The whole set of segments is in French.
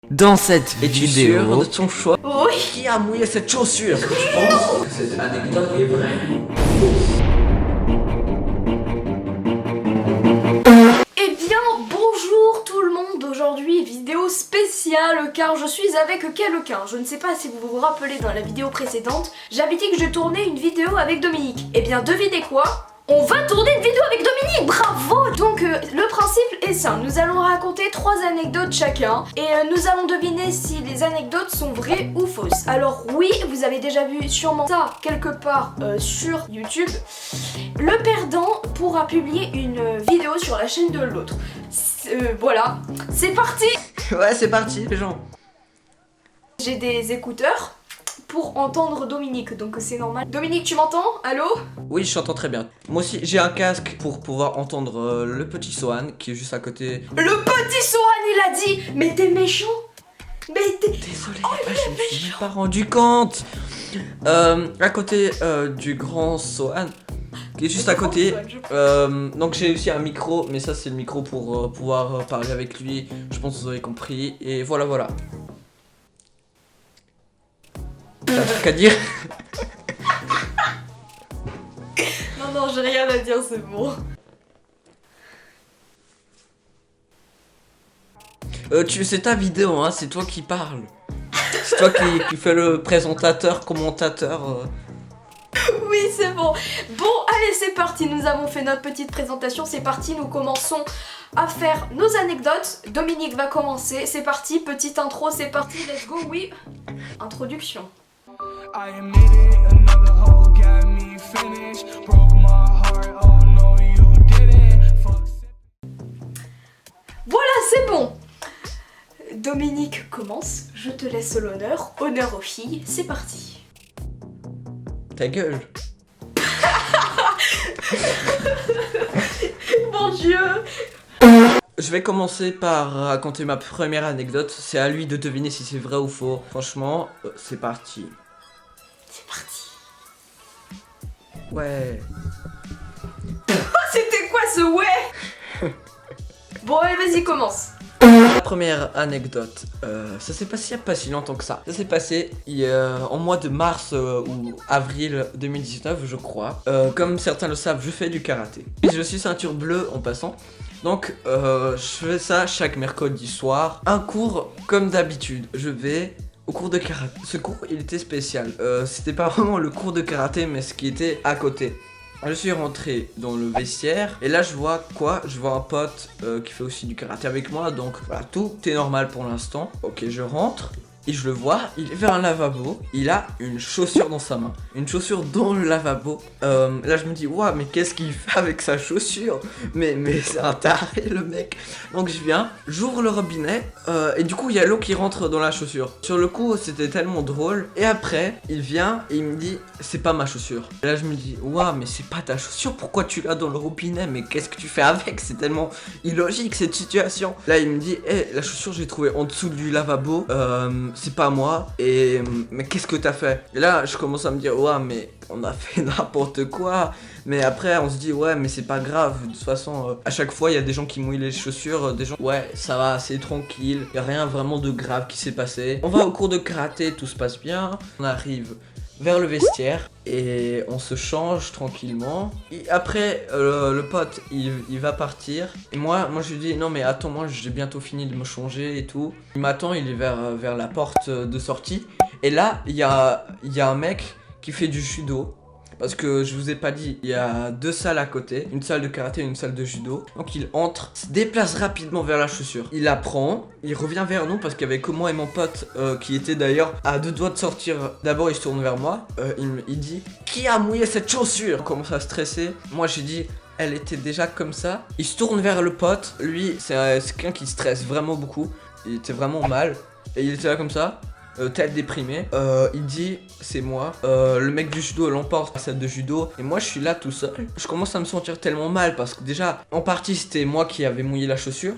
Dans cette Es-tu vidéo, sûr de ton choix? Oui. Qui a mouillé cette chaussure? Je pense que cette anecdote est vraie. Eh bien, bonjour tout le monde. Aujourd'hui, vidéo spéciale car je suis avec quelqu'un. Je ne sais pas si vous vous rappelez dans la vidéo précédente, j'avais dit que je tournais une vidéo avec Dominique. Eh bien, devinez quoi? On va tourner une vidéo avec Dominique, bravo! Donc le principe est simple, nous allons raconter 3 anecdotes chacun et nous allons deviner si les anecdotes sont vraies ou fausses. Alors oui, vous avez déjà vu sûrement ça quelque part sur YouTube. Le perdant pourra publier une vidéo sur la chaîne de l'autre. Voilà, c'est parti! Ouais, c'est parti les gens. J'ai des écouteurs pour entendre Dominique, donc c'est normal. Dominique, tu m'entends? Allô? Oui, je t'entends très bien. Moi aussi, j'ai un casque pour pouvoir entendre le petit Sohan qui est juste à côté. Le petit Sohan, il a dit! Mais t'es méchant! Mais t'es... Désolé, je me suis même pas rendu compte. À côté du grand Sohan, qui est juste à côté. Donc j'ai aussi un micro, mais ça c'est le micro pour pouvoir parler avec lui. Je pense que vous avez compris. Et voilà, voilà. T'as un truc à dire? Non, j'ai rien à dire, c'est bon. C'est ta vidéo, hein, c'est toi qui parles. C'est toi qui fais le présentateur, commentateur. Oui, c'est bon. Bon, allez, c'est parti. Nous avons fait notre petite présentation. C'est parti, nous commençons à faire nos anecdotes. Dominique va commencer. C'est parti, petite intro, c'est parti. Let's go, oui. Introduction. I admit it, another hoe got me finished. Broke my heart, oh no you didn't. Fuck. Voilà, c'est bon. Dominique commence. Je te laisse l'honneur. Honneur aux filles. C'est parti. Ta gueule. Mon Dieu. Je vais commencer par raconter ma première anecdote. C'est à lui de deviner si c'est vrai ou faux. Franchement, c'est parti. C'est parti. Ouais. C'était quoi ce ouais? Bon, allez, vas-y, commence. La première anecdote, ça s'est passé il n'y a pas si longtemps que ça. Ça s'est passé en mois de mars ou avril 2019, je crois. Comme certains le savent, je fais du karaté. Je suis ceinture bleue en passant. Donc, je fais ça chaque mercredi soir. Un cours comme d'habitude. Je vais au cours de karaté. Ce cours, il était spécial. C'était pas vraiment le cours de karaté, mais ce qui était à côté. Je suis rentré dans le vestiaire et là je vois quoi? Je vois un pote qui fait aussi du karaté avec moi, donc voilà, tout est normal pour l'instant. Ok, je rentre et je le vois, il est vers un lavabo, il a une chaussure dans sa main, une chaussure dans le lavabo. Là je me dis, waouh, mais qu'est-ce qu'il fait avec sa chaussure? Mais c'est un taré le mec. Donc je viens, j'ouvre le robinet et du coup il y a l'eau qui rentre dans la chaussure. Sur le coup c'était tellement drôle. Et après il vient et il me dit, c'est pas ma chaussure. Et là je me dis, waouh, mais c'est pas ta chaussure, pourquoi tu l'as dans le robinet? Mais qu'est-ce que tu fais avec? C'est tellement illogique cette situation. Là il me dit, la chaussure j'ai trouvé en dessous du lavabo, c'est pas moi. Et mais qu'est-ce que t'as fait? Et là je commence à me dire, ouais, mais on a fait n'importe quoi. Mais après on se dit, ouais, mais c'est pas grave. De toute façon à chaque fois il y a des gens qui mouillent les chaussures, des gens, ouais, ça va, c'est tranquille, y a rien vraiment de grave qui s'est passé. On va au cours de karaté, tout se passe bien. On arrive vers le vestiaire et on se change tranquillement. Et après le pote il va partir et moi je lui dis, non mais attends, moi j'ai bientôt fini de me changer et tout. Il m'attend, il est vers la porte de sortie et là il y a un mec qui fait du judo. Parce que je vous ai pas dit, il y a 2 salles à côté, une salle de karaté et une salle de judo. Donc il entre, se déplace rapidement vers la chaussure. Il la prend, il revient vers nous parce qu'il y avait que moi et mon pote qui était d'ailleurs à 2 doigts de sortir. D'abord il se tourne vers moi, il dit, qui a mouillé cette chaussure? On commence à stresser. Moi j'ai dit, elle était déjà comme ça. Il se tourne vers le pote, lui c'est quelqu'un qui stresse vraiment beaucoup. Il était vraiment mal et il était là comme ça. Tête déprimée, il dit c'est moi, le mec du judo l'emporte à la salle de judo et moi je suis là tout seul. Je commence à me sentir tellement mal parce que déjà en partie c'était moi qui avais mouillé la chaussure.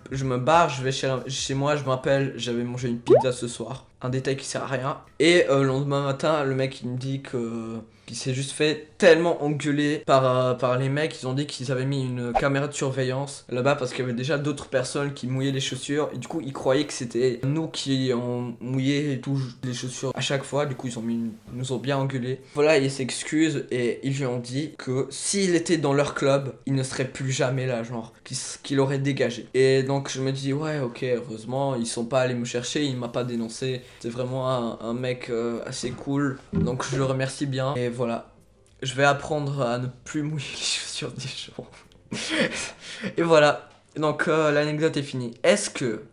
Je me barre, je vais chez moi, je m'appelle, j'avais mangé une pizza ce soir. un détail qui sert à rien. Et le lendemain matin, le mec il me dit qu'il s'est juste fait tellement engueuler par les mecs. Ils ont dit qu'ils avaient mis une caméra de surveillance là-bas parce qu'il y avait déjà d'autres personnes qui mouillaient les chaussures. Et du coup, ils croyaient que c'était nous qui ont mouillé et tout les chaussures à chaque fois. Du coup, ils nous ont bien engueulés. Voilà, ils s'excusent et ils lui ont dit que s'il était dans leur club, il ne serait plus jamais là, genre, qu'il aurait dégagé. Et donc, je me dis, ouais, ok, heureusement, ils sont pas allés me chercher, il m'a pas dénoncé. C'est vraiment un mec assez cool. Donc, je le remercie bien. Et voilà, je vais apprendre à ne plus mouiller les chaussures des gens. Et voilà, donc l'anecdote est finie. Est-ce que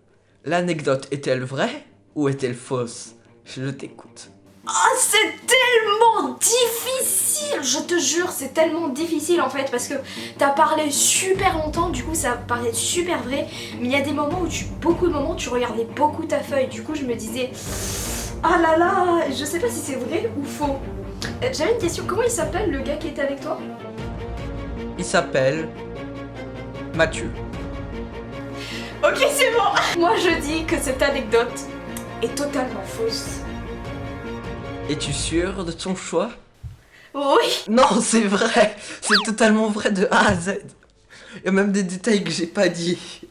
l'anecdote est-elle vraie ou est-elle fausse? Je t'écoute. Ah, c'est tellement difficile, je te jure, c'est tellement difficile en fait parce que t'as parlé super longtemps, du coup ça paraît super vrai, mais il y a des moments où beaucoup de moments tu regardais beaucoup ta feuille, du coup je me disais ah là là, je sais pas si c'est vrai ou faux. J'avais une question, comment il s'appelle le gars qui était avec toi? Il s'appelle Mathieu. Ok, c'est bon. Moi je dis que cette anecdote est totalement fausse. Es-tu sûr de ton choix? Oui. Non, c'est vrai. C'est totalement vrai de A à Z. Il y a même des détails que j'ai pas dit.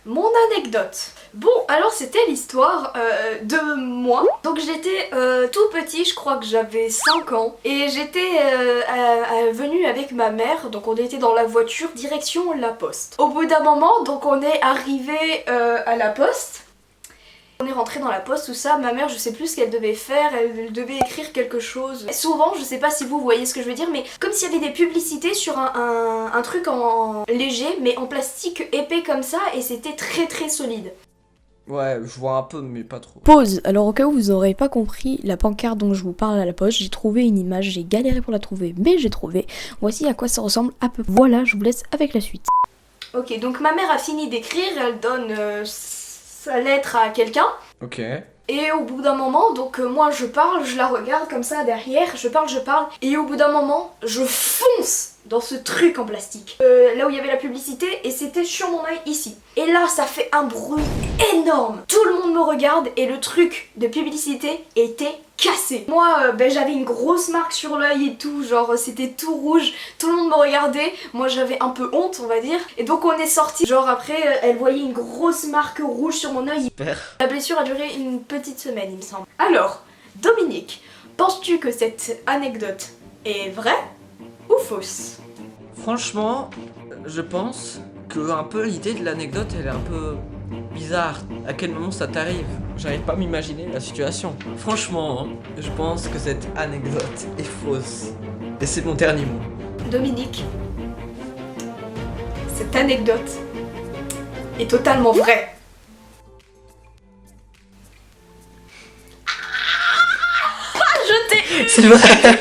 Mon anecdote. Bon, alors c'était l'histoire de moi. Donc j'étais tout petit, je crois que j'avais 5 ans. Et j'étais venue avec ma mère, donc on était dans la voiture direction la poste. Au bout d'un moment, donc on est arrivé à la poste. On est rentré dans la poste, tout ça, ma mère je sais plus ce qu'elle devait faire, elle devait écrire quelque chose. Et souvent, je sais pas si vous voyez ce que je veux dire, mais comme s'il y avait des publicités sur un truc en léger, mais en plastique épais comme ça, et c'était très très solide. Ouais, je vois un peu, mais pas trop. Pause. Alors au cas où vous aurez pas compris la pancarte dont je vous parle à la poste, j'ai trouvé une image, j'ai galéré pour la trouver, mais j'ai trouvé. Voici à quoi ça ressemble à peu. Voilà, je vous laisse avec la suite. Ok, donc ma mère a fini d'écrire, elle donne sa lettre à quelqu'un. Ok. Et au bout d'un moment, donc moi je parle, je la regarde comme ça derrière, je parle, et au bout d'un moment, je fonce dans ce truc en plastique. Là où il y avait la publicité, et c'était sur mon œil ici. Et là, ça fait un bruit énorme. Tout le monde me regarde et le truc de publicité était cassé. Moi, j'avais une grosse marque sur l'œil et tout, genre c'était tout rouge, tout le monde me regardait, moi j'avais un peu honte on va dire, et donc on est sorti, genre après elle voyait une grosse marque rouge sur mon œil. Super. La blessure a duré une petite semaine il me semble. Alors, Dominique, penses-tu que cette anecdote est vraie ou fausse? Franchement, je pense que un peu l'idée de l'anecdote, elle est un peu bizarre. À quel moment ça t'arrive? J'arrive pas à m'imaginer la situation. Franchement, je pense que cette anecdote est fausse. Et c'est mon dernier mot. Dominique, cette anecdote est totalement vraie. Ah, je t'ai eu! C'est vrai.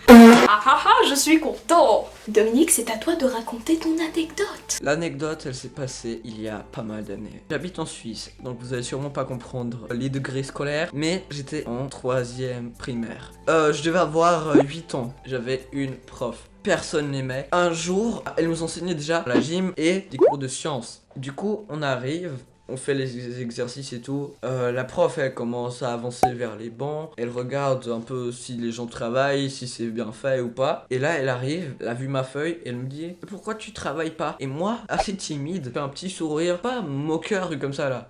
Ah ah ah, je suis content! Dominique, c'est à toi de raconter ton anecdote. L'anecdote, elle s'est passée il y a pas mal d'années. J'habite en Suisse, donc vous allez sûrement pas comprendre les degrés scolaires, mais j'étais en 3e primaire. Je devais avoir 8 ans. J'avais une prof. Personne n'aimait. Un jour, elle nous enseignait déjà la gym et des cours de sciences. Du coup, on arrive, on fait les exercices et tout. La prof, elle commence à avancer vers les bancs. Elle regarde un peu si les gens travaillent, si c'est bien fait ou pas. Et là, elle arrive, elle a vu ma feuille, et elle me dit « Pourquoi tu travailles pas ?» Et moi, assez timide, fait un petit sourire, pas moqueur comme ça là.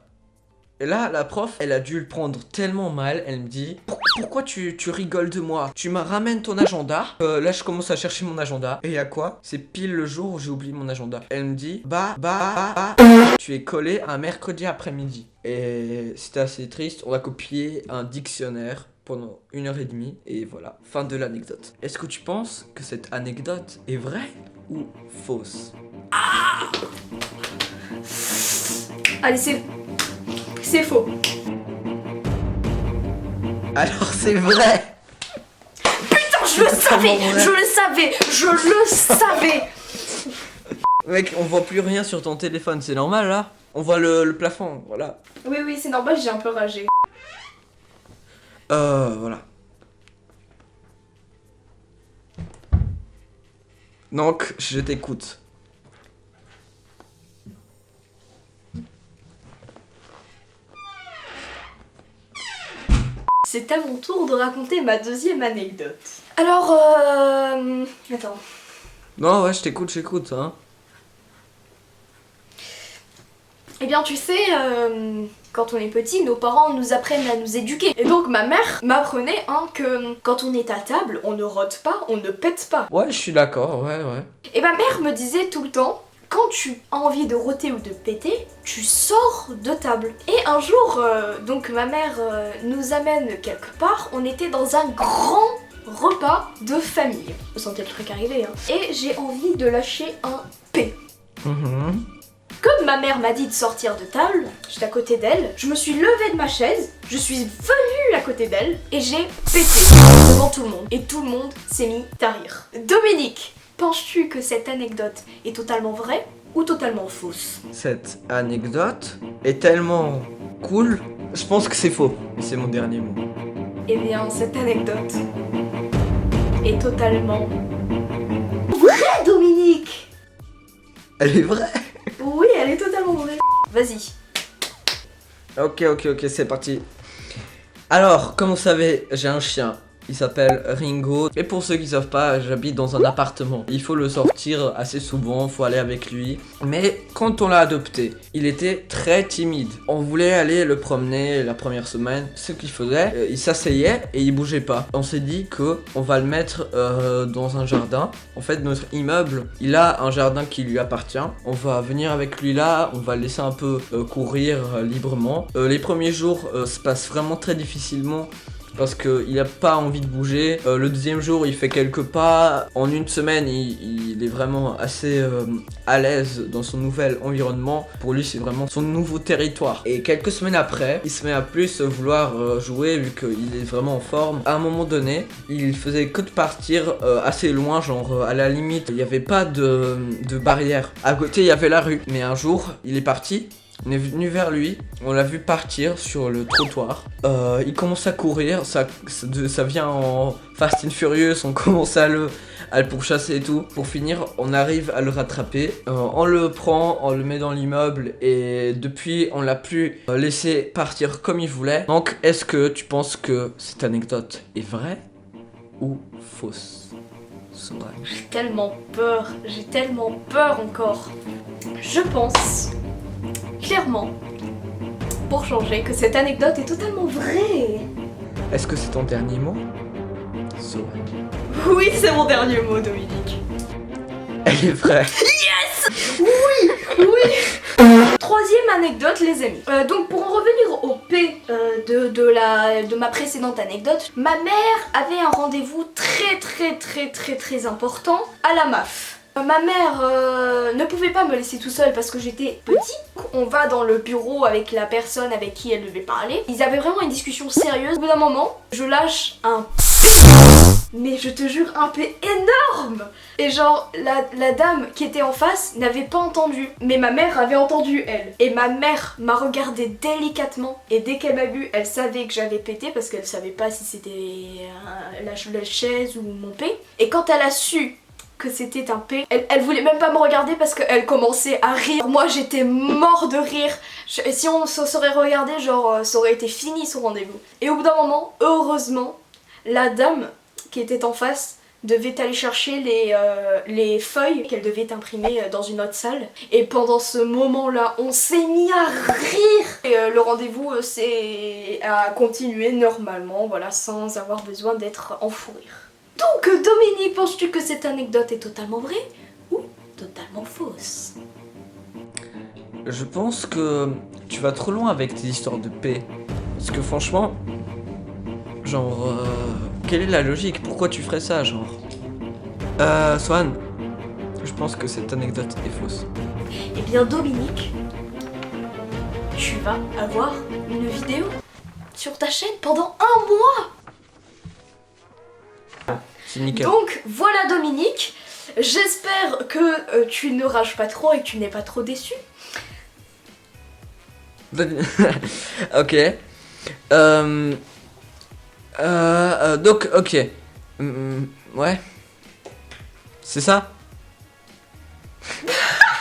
Et là, la prof, elle a dû le prendre tellement mal, elle me dit « Pourquoi tu rigoles de moi? Tu me ramènes ton agenda ?» Là, je commence à chercher mon agenda. Et y a quoi? C'est pile le jour où j'ai oublié mon agenda. Elle me dit « Tu es collé un mercredi après-midi. » Et c'était assez triste, on a copié un dictionnaire pendant 1h30. Et voilà, fin de l'anecdote. Est-ce que tu penses que cette anecdote est vraie ou fausse? Allez, c'est faux. Alors c'est vrai. Putain, je le savais, je le savais. Mec, on voit plus rien sur ton téléphone, c'est normal là? On voit le plafond, voilà. Oui, oui, c'est normal, j'ai un peu ragé. Voilà. Donc, je t'écoute. c'est à mon tour de raconter ma deuxième anecdote. Alors, attends. Non, ouais, je t'écoute, hein. Eh bien, tu sais, quand on est petit, nos parents nous apprennent à nous éduquer. Et donc, ma mère m'apprenait que quand on est à table, on ne rote pas, on ne pète pas. Ouais, je suis d'accord, ouais. Et ma mère me disait tout le temps, quand tu as envie de roter ou de péter, tu sors de table. Et un jour, donc ma mère nous amène quelque part, on était dans un grand repas de famille. Vous sentez le truc arriver, hein. Et j'ai envie de lâcher un P. Comme ma mère m'a dit de sortir de table, j'étais à côté d'elle, je me suis levée de ma chaise, je suis venue à côté d'elle et j'ai pété devant tout le monde. Et tout le monde s'est mis à rire. Dominique, penses-tu que cette anecdote est totalement vraie ou totalement fausse? Cette anecdote est tellement cool, je pense que c'est faux. Et c'est mon dernier mot. Eh bien, cette anecdote est totalement vraie, Dominique! Elle est vraie. Oui, elle est totalement vraie. Vas-y. Ok, c'est parti. Alors, comme vous savez, j'ai un chien. Il s'appelle Ringo. Et pour ceux qui savent pas, j'habite dans un appartement. Il faut le sortir assez souvent, faut aller avec lui. Mais quand on l'a adopté, il était très timide. On voulait aller le promener la première semaine. Ce qu'il faisait, il s'asseyait et il bougeait pas. On s'est dit que on va le mettre dans un jardin. En fait, notre immeuble, il a un jardin qui lui appartient. On va venir avec lui là, on va le laisser un peu courir librement. Les premiers jours se passent vraiment très difficilement. Parce qu'il n'a pas envie de bouger. Le deuxième jour, il fait quelques pas. En une semaine, il est vraiment assez à l'aise dans son nouvel environnement. Pour lui, c'est vraiment son nouveau territoire. Et quelques semaines après, il se met à plus vouloir jouer vu qu'il est vraiment en forme. À un moment donné, il faisait que de partir assez loin, genre à la limite, il n'y avait pas de barrière. À côté, il y avait la rue. Mais un jour, il est parti. On est venu vers lui, on l'a vu partir sur le trottoir. Il commence à courir, ça vient en Fast and Furious, on commence à le pourchasser et tout. Pour finir, on arrive à le rattraper. On le prend, on le met dans l'immeuble et depuis, on l'a plus laissé partir comme il voulait. Donc, est-ce que tu penses que cette anecdote est vraie ou fausse? J'ai tellement peur encore. Je pense, clairement, pour changer, que cette anecdote est totalement vraie. Est-ce que c'est ton dernier mot? Sohan. Oui, c'est mon dernier mot, Dominique. Elle est vraie. Oui. Troisième anecdote, les amis. Donc pour en revenir au P de ma précédente anecdote, ma mère avait un rendez-vous très important à la MAF. Ma mère ne pouvait pas me laisser tout seul parce que j'étais petit. On va dans le bureau avec la personne avec qui elle devait parler. Ils avaient vraiment une discussion sérieuse. Au bout d'un moment, je lâche un P. Mais je te jure, un P énorme! Et genre, la dame qui était en face n'avait pas entendu. Mais ma mère avait entendu, elle. Et ma mère m'a regardé délicatement. Et dès qu'elle m'a vu, elle savait que j'avais pété parce qu'elle savait pas si c'était la chaise ou mon P. Et quand elle a su que c'était un P, elle voulait même pas me regarder parce qu'elle commençait à rire. Moi j'étais mort de rire. Si on se serait regardé, genre ça aurait été fini son rendez-vous. Et au bout d'un moment, heureusement, la dame qui était en face devait aller chercher les feuilles qu'elle devait imprimer dans une autre salle. Et pendant ce moment-là, on s'est mis à rire. Et le rendez-vous a continué normalement, voilà, sans avoir besoin d'être en fou rire. Donc Dominique, penses-tu que cette anecdote est totalement vraie ou totalement fausse? Je pense que tu vas trop loin avec tes histoires de paix. Parce que franchement, genre, quelle est la logique? Pourquoi tu ferais ça, genre? Swan, je pense que cette anecdote est fausse. Eh bien Dominique, tu vas avoir une vidéo sur ta chaîne pendant un mois. C'est nickel. Donc voilà Dominique, j'espère que tu ne rages pas trop et que tu n'es pas trop déçu. Ok. Donc, ok. Ouais. C'est ça?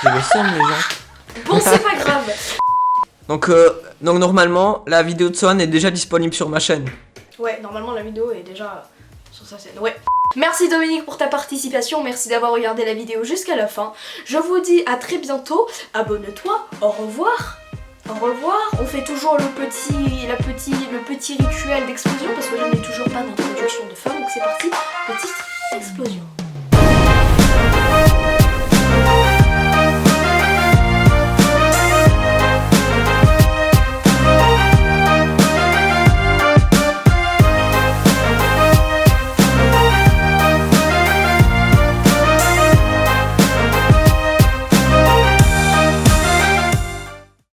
J'ai le seum, les gens. Bon, c'est pas grave. Donc normalement, la vidéo de Swan est déjà disponible sur ma chaîne. Ouais, normalement la vidéo est déjà sur sa scène. Ouais. Merci Dominique pour ta participation, merci d'avoir regardé la vidéo jusqu'à la fin. Je vous dis à très bientôt, abonne-toi, au revoir. Au revoir, on fait toujours le petit rituel d'explosion parce que je n'ai toujours pas d'introduction de fin, donc c'est parti.